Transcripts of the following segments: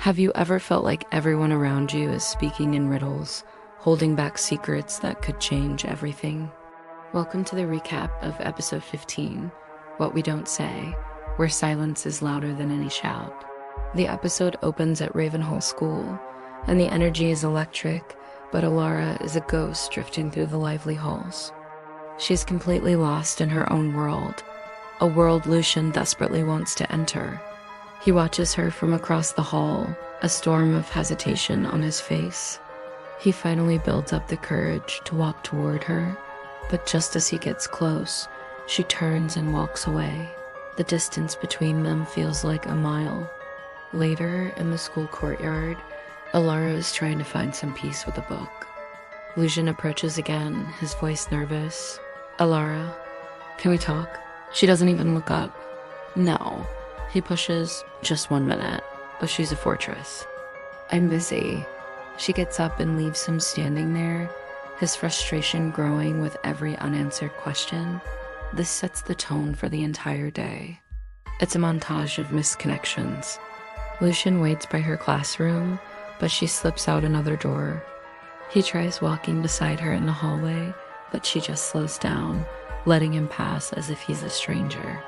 Have you ever felt like everyone around you is speaking in riddles, holding back secrets that could change everything? Welcome to the recap of episode 15, What We Don't Say, where silence is louder than any shout. The episode opens at Ravenhall School, and the energy is electric, but Elara is a ghost drifting through the lively halls. She's completely lost in her own world, a world Lucian desperately wants to enter. He watches her from across the hall, a storm of hesitation on his face. He finally builds up the courage to walk toward her, but just as he gets close, she turns and walks away. The distance between them feels like a mile. Later, in the school courtyard, Elara is trying to find some peace with a book. Lucian approaches again, his voice nervous. "Elara, can we talk?" She doesn't even look up. "No." He pushes, "Just 1 minute," but she's a fortress. "I'm busy." She gets up and leaves him standing there, his frustration growing with every unanswered question. This sets the tone for the entire day. It's a montage of missed connections. Lucian waits by her classroom, but she slips out another door. He tries walking beside her in the hallway, but she just slows down, letting him pass as if he's a stranger.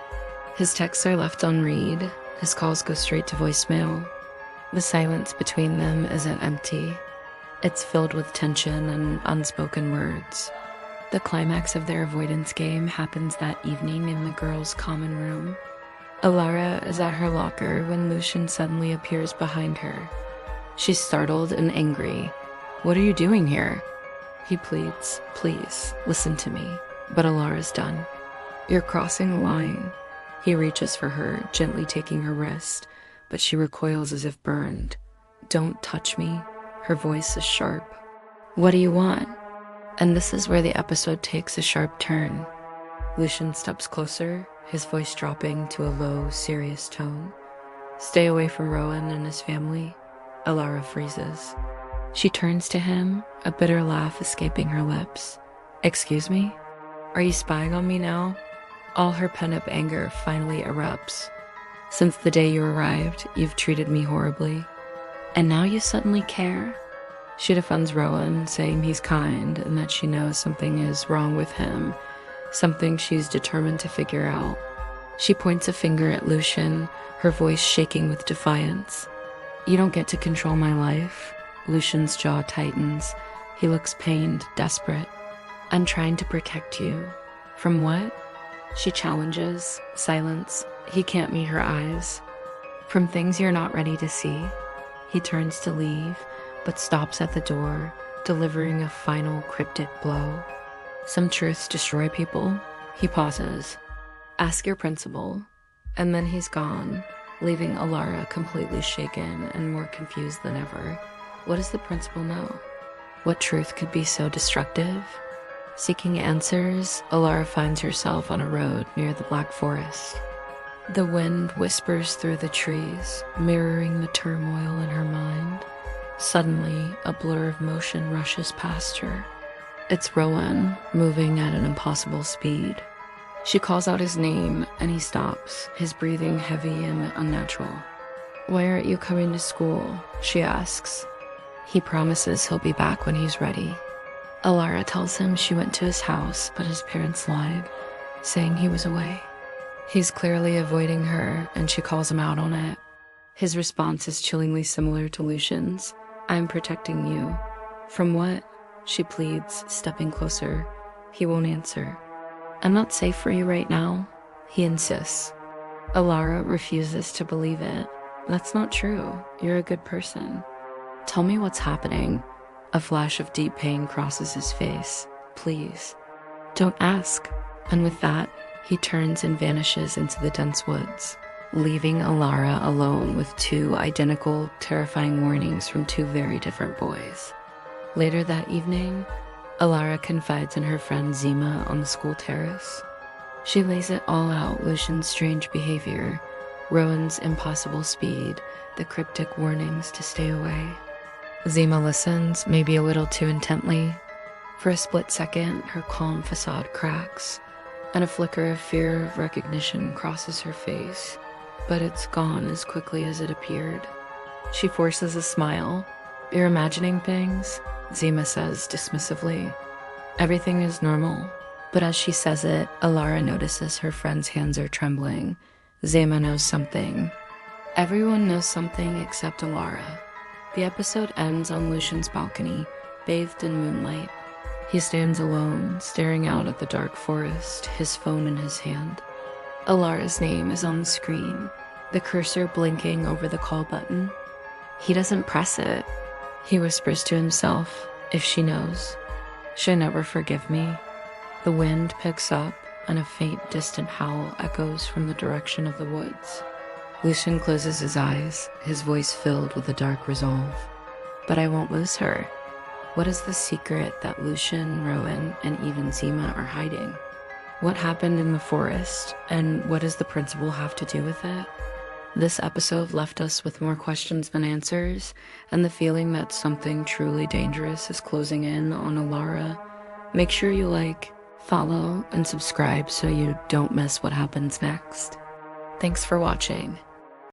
His texts are left unread, his calls go straight to voicemail. The silence between them isn't empty. It's filled with tension and unspoken words. The climax of their avoidance game happens that evening in the girls' common room. Elara is at her locker when Lucian suddenly appears behind her. She's startled and angry. "What are you doing here?" He pleads, "Please, listen to me." But Elara's done. "You're crossing the line." He reaches for her, gently taking her wrist, but she recoils as if burned. "Don't touch me." Her voice is sharp. "What do you want?" And this is where the episode takes a sharp turn. Lucian steps closer, his voice dropping to a low, serious tone. "Stay away from Rowan and his family." Elara freezes. She turns to him, a bitter laugh escaping her lips. "Excuse me? Are you spying on me now?" All her pent-up anger finally erupts. "Since the day you arrived, you've treated me horribly. And now you suddenly care?" She defends Rowan, saying he's kind and that she knows something is wrong with him, something she's determined to figure out. She points a finger at Lucian, her voice shaking with defiance. "You don't get to control my life." Lucian's jaw tightens. He looks pained, desperate. "I'm trying to protect you." "From what?" She challenges. Silence. He can't meet her eyes. "From things you're not ready to see." He turns to leave, but stops at the door, delivering a final cryptic blow. "Some truths destroy people." He pauses. "Ask your principal." And then he's gone, leaving Elara completely shaken and more confused than ever. What does the principal know? What truth could be so destructive? Seeking answers, Elara finds herself on a road near the Black Forest. The wind whispers through the trees, mirroring the turmoil in her mind. Suddenly, a blur of motion rushes past her. It's Rowan, moving at an impossible speed. She calls out his name, and he stops, his breathing heavy and unnatural. "Why aren't you coming to school?" she asks. He promises he'll be back when he's ready. Elara tells him she went to his house, but his parents lied, saying he was away. He's clearly avoiding her, and she calls him out on it. His response is chillingly similar to Lucian's. "I'm protecting you." "From what?" she pleads, stepping closer. He won't answer. "I'm not safe for you right now," he insists. Elara refuses to believe it. "That's not true. You're a good person." "Tell me what's happening." A flash of deep pain crosses his face. "Please." "Don't ask." And with that, he turns and vanishes into the dense woods, leaving Elara alone with two identical, terrifying warnings from two very different boys. Later that evening, Elara confides in her friend Zima on the school terrace. She lays it all out: Lucian's strange behavior, Rowan's impossible speed, the cryptic warnings to stay away. Zima listens, maybe a little too intently. For a split second, her calm facade cracks, and a flicker of fear of recognition crosses her face, but it's gone as quickly as it appeared. She forces a smile. "You're imagining things," Zima says dismissively. Everything is normal. But as she says it, Elara notices her friend's hands are trembling. Zima knows something. Everyone knows something except Elara. The episode ends on Lucian's balcony, bathed in moonlight. He stands alone, staring out at the dark forest, his phone in his hand. Elara's name is on the screen, the cursor blinking over the call button. He doesn't press it. He whispers to himself, if she knows, she'll never forgive me. The wind picks up, and a faint, distant howl echoes from the direction of the woods. Lucian closes his eyes, his voice filled with a dark resolve. But I won't lose her. What is the secret that Lucian, Rowan, and even Zima are hiding? What happened in the forest, and what does the principal have to do with it? This episode left us with more questions than answers, and the feeling that something truly dangerous is closing in on Elara. Make sure you like, follow, and subscribe so you don't miss what happens next. Thanks for watching.